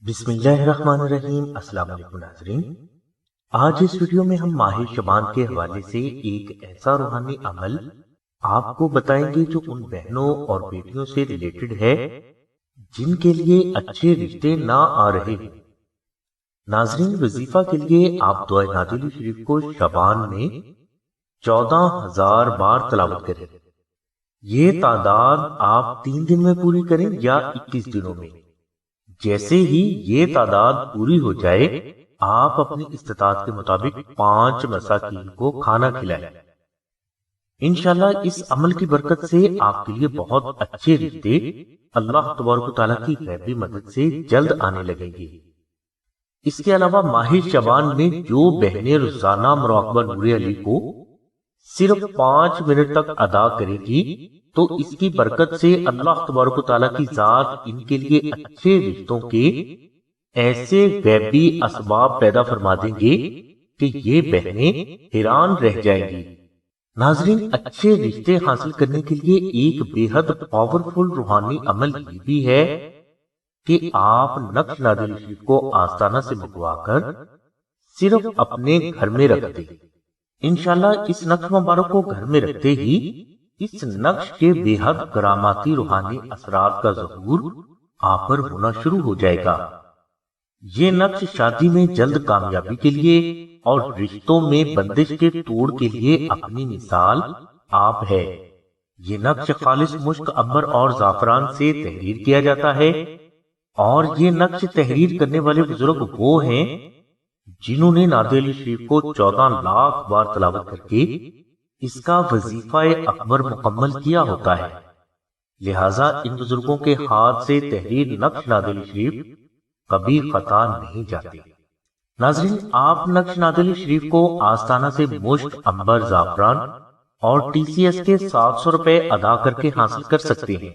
بسم اللہ الرحمن الرحیم۔ السلام علیکم ناظرین، آج اس ویڈیو میں ہم ماہ شعبان کے حوالے سے ایک ایسا روحانی عمل آپ کو بتائیں گے جو ان بہنوں اور بیٹیوں سے ریلیٹڈ ہے جن کے لیے اچھے رشتے نہ آ رہے ہوں۔ ناظرین، وظیفہ کے لیے آپ دعائے نادلی شریف کو شعبان میں 14,000 بار تلاوت کریں۔ یہ تعداد آپ 3 دن میں پوری کریں یا 21 دنوں میں۔ جیسے ہی یہ تعداد پوری ہو جائے آپ اپنی استطاعت کے مطابق 5 مساکین کو کھانا کھلائیں۔ انشاءاللہ اس عمل کی برکت سے آپ کے لیے بہت اچھے رشتے اللہ تبارک و تعالیٰ کی غیبی مدد سے جلد آنے لگیں گے۔ اس کے علاوہ ماہ شعبان میں جو بہنیں روزانہ مراقبہ نور علی کو صرف 5 منٹ تک ادا کرے گی تو اس کی برکت سے اللہ تبارک و تعالیٰ کی ذات ان کے لیے اچھے رشتوں کے ایسے غیبی اسباب پیدا فرما دیں گے کہ یہ بہنیں حیران رہ جائیں گی۔ ناظرین، اچھے رشتے حاصل کرنے کے لیے ایک بے حد پاورفل روحانی عمل یہ بھی ہے کہ آپ نقش نادل شریف کو آستانہ سے منگوا کر صرف اپنے گھر میں رکھ دیں۔ انشاءاللہ اس نقش مبارک کو گھر میں رکھتے ہی اس نقش کے بے حد کراماتی روحانی اثرات کا ظہور آپ پر ہونا شروع ہو جائے گا۔ یہ نقش شادی میں جلد کامیابی کے لیے اور رشتوں میں بندش کے توڑ کے لیے اپنی مثال آپ ہے۔ یہ نقش خالص مشک، عنبر اور زعفران سے تحریر کیا جاتا ہے اور یہ نقش تحریر کرنے والے بزرگ وہ ہیں جنہوں نے نعت علی شریف کو 14 لاکھ بار تلاوت کر کے اس کا وظیفہ اکبر مکمل کیا ہوتا ہے۔ لہٰذا ان بزرگوں کے ہاتھ سے تحریر نقش نعت علی شریف کبھی خطا نہیں جاتے۔ ناظرین، آپ نقش نعت علی شریف کو آستانہ سے مشک، عنبر، زعفران اور ٹی سی ایس کے 700 روپے ادا کر کے حاصل کر سکتے ہیں۔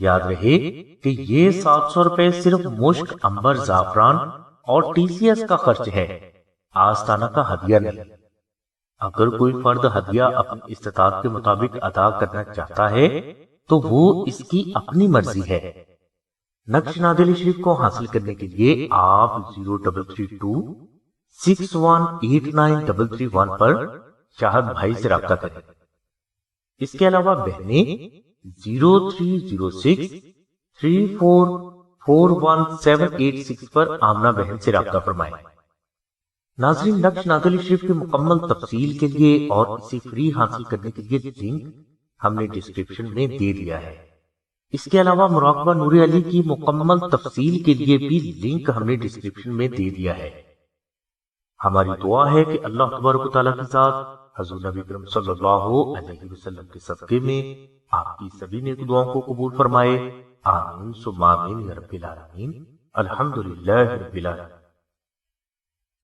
یاد رہے کہ یہ 700 روپے صرف مشک، عنبر، زعفران اور ٹی سی ایس کا خرچ ہے، آستانہ کا ہدیہ نہیں۔ اگر کوئی فرد ہدیہ اپنی استطاعت کے مطابق ادا کرنا چاہتا ہے تو وہ اس کی اپنی مرضی ہے۔ نقش نعت علی شریف کو حاصل کرنے کے لیے آپ 0332 618933 پر شاہد بھائی سے رابطہ کریں۔ اس کے علاوہ بہنیں 0306 3441 پر آمنہ بہن سے رابطہ فرمائیں۔ ناظرین، نقش نعت علی شریف کی مکمل تفصیل کے لیے اور اسے فری حاصل کرنے کے لیے لنک ہم نے ڈسکرپشن میں دے دیا ہے۔ اس کے علاوہ مراقبہ نور علی کی مکمل تفصیل کے لیے بھی لنک ہم نے ڈسکرپشن میں دے دیا ہے۔ ہماری دعا ہے کہ اللہ تبارک و تعالیٰ کی ذات حضور نبی کریم صلی اللہ علیہ وسلم کے صدقے میں آپ کی سبھی نیک دعاؤں کو قبول فرمائے۔ آمین ثم آمین یا رب العالمین۔ الحمدللہ رب العالمین۔